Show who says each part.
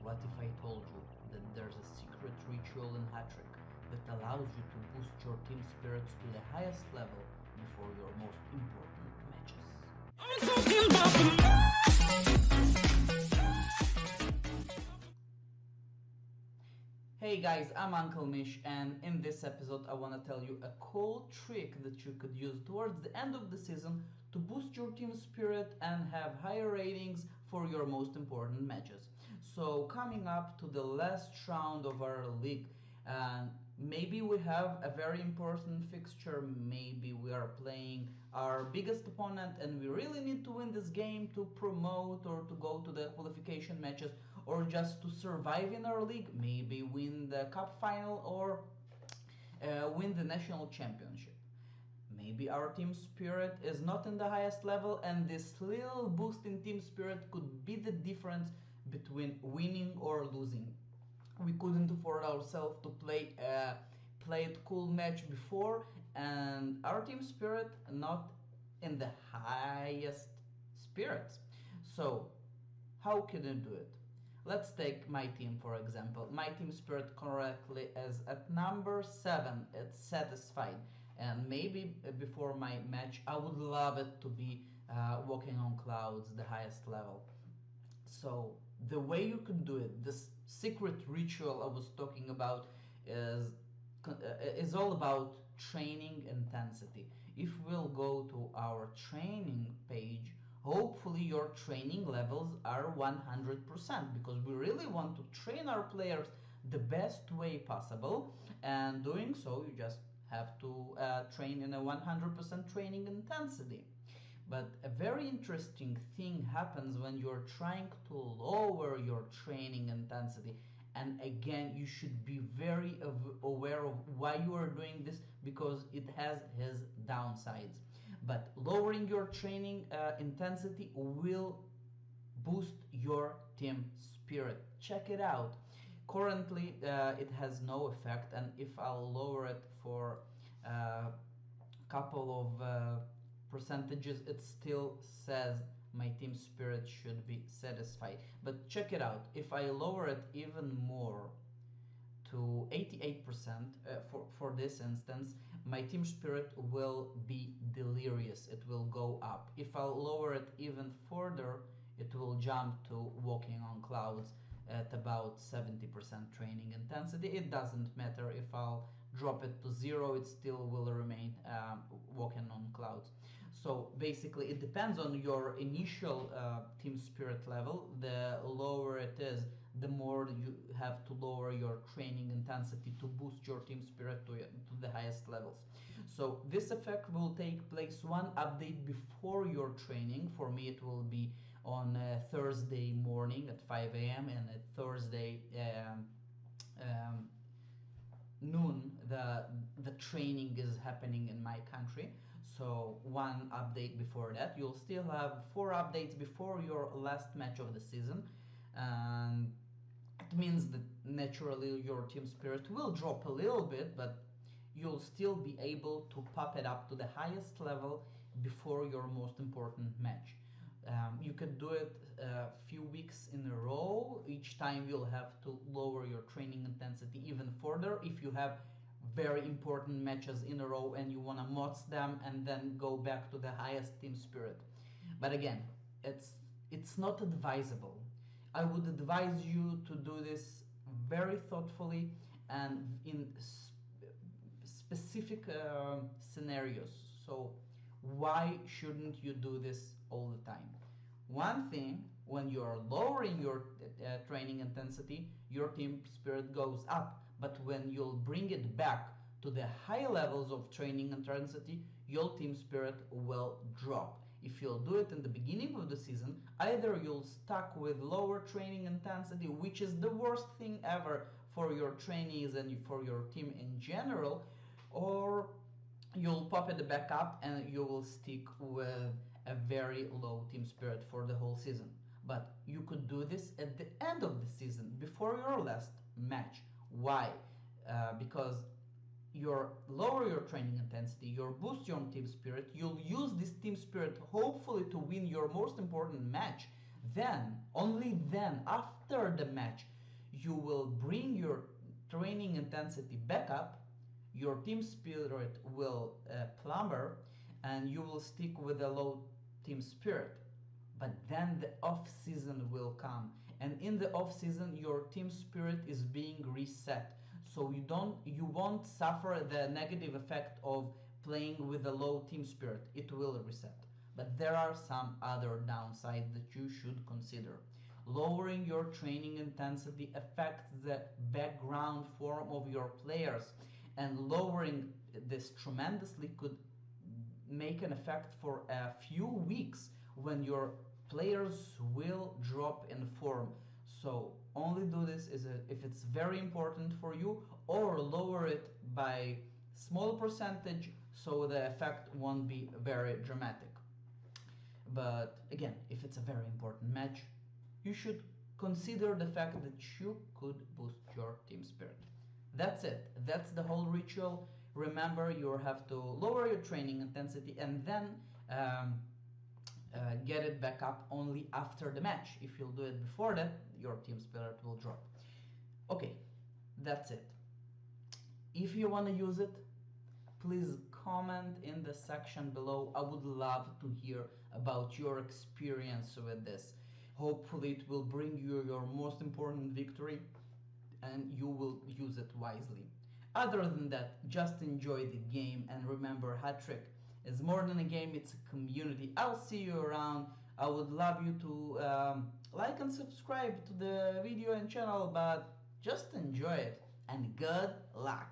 Speaker 1: What if I told you that there's a secret ritual in Hattrick that allows you to boost your team spirits to the highest level before your most important matches? Hey guys, I'm Uncle Mish, and in this episode I want to tell you a cool trick that you could use towards the end of the season to boost your team spirit and have higher ratings for your most important matches. So, coming up to the last round of our league, and maybe we have a very important fixture, maybe we are playing our biggest opponent and we really need to win this game to promote or to go to the qualification matches or just to survive in our league, maybe win the cup final or win the national championship. Maybe our team spirit is not in the highest level, and this little boost in team spirit could be the difference between winning or losing. We couldn't afford ourselves to play it cool match before, and our team spirit not in the highest spirits. So how can I do it? Let's take my team for example. My team spirit correctly is at number 7. It's satisfied, and maybe before my match I would love it to be walking on clouds, the highest level. So the way you can do it, this secret ritual I was talking about, is is all about training intensity. If we'll go to our training page, hopefully your training levels are 100% because we really want to train our players the best way possible, and doing so you just have to train in a 100% training intensity. But a very interesting thing happens when you're trying to lower your training intensity. And again, you should be very aware of why you are doing this because it has its downsides. But lowering your training intensity will boost your team spirit. Check it out. Currently, it has no effect, and if I'll lower it for a couple of percentages, it still says my team spirit should be satisfied. But check it out, if I lower it even more to 88%, for this instance, my team spirit will be delirious, it will go up. If I lower it even further, it will jump to walking on clouds at about 70% training intensity. It doesn't matter if I'll drop it to 0, it still will remain walking on clouds. So basically it depends on your initial team spirit level. The lower it is, the more you have to lower your training intensity to boost your team spirit to the highest levels. So this effect will take place one update before your training. For me it will be on Thursday morning at 5 a.m. and at Thursday noon. The training is happening in my country, so one update before that. You'll still have 4 updates before your last match of the season, and it means that naturally your team spirit will drop a little bit, but you'll still be able to pop it up to the highest level before your most important match. You could do it a few weeks in a row. Each time you'll have to lower your training intensity even further if you have very important matches in a row and you want to mods them and then go back to the highest team spirit. But again, it's not advisable. I would advise you to do this very thoughtfully and in specific scenarios. So why shouldn't you do this all the time? One thing, when you're lowering your training intensity, your team spirit goes up, but when you'll bring it back to the high levels of training intensity, your team spirit will drop. If you'll do it in the beginning of the season, either you'll stuck with lower training intensity, which is the worst thing ever for your trainees and for your team in general, or you'll pop it back up and you will stick with a very low team spirit for the whole season. But you could do this at the end of the season before your last match. Why? Because you lower your training intensity, you boost your team spirit, you'll use this team spirit hopefully to win your most important match. Then, only then, after the match, you will bring your training intensity back up, your team spirit will plumber, and you will stick with a low team spirit. But then the off season will come, and in the off season your team spirit is being reset, so you won't suffer the negative effect of playing with a low team spirit. It will reset. But there are some other downsides that you should consider. Lowering your training intensity affects the background form of your players, and lowering this tremendously could make an effect for a few weeks when your players will drop in form. So only do this if it's very important for you, or lower it by small percentage so the effect won't be very dramatic. But again, if it's a very important match, you should consider the fact that you could boost your team spirit. That's it. That's the whole ritual. Remember, you have to lower your training intensity and then um, get it back up only after the match. If you'll do it before that, your team spirit will drop. Okay, that's it. If you want to use it, please comment in the section below. I would love to hear about your experience with this. Hopefully it will bring you your most important victory and you will use it wisely. Other than that, just enjoy the game, and remember, Hattrick is more than a game, it's a community. I'll see you around. I would love you to like and subscribe to the video and channel, but just enjoy it, and good luck.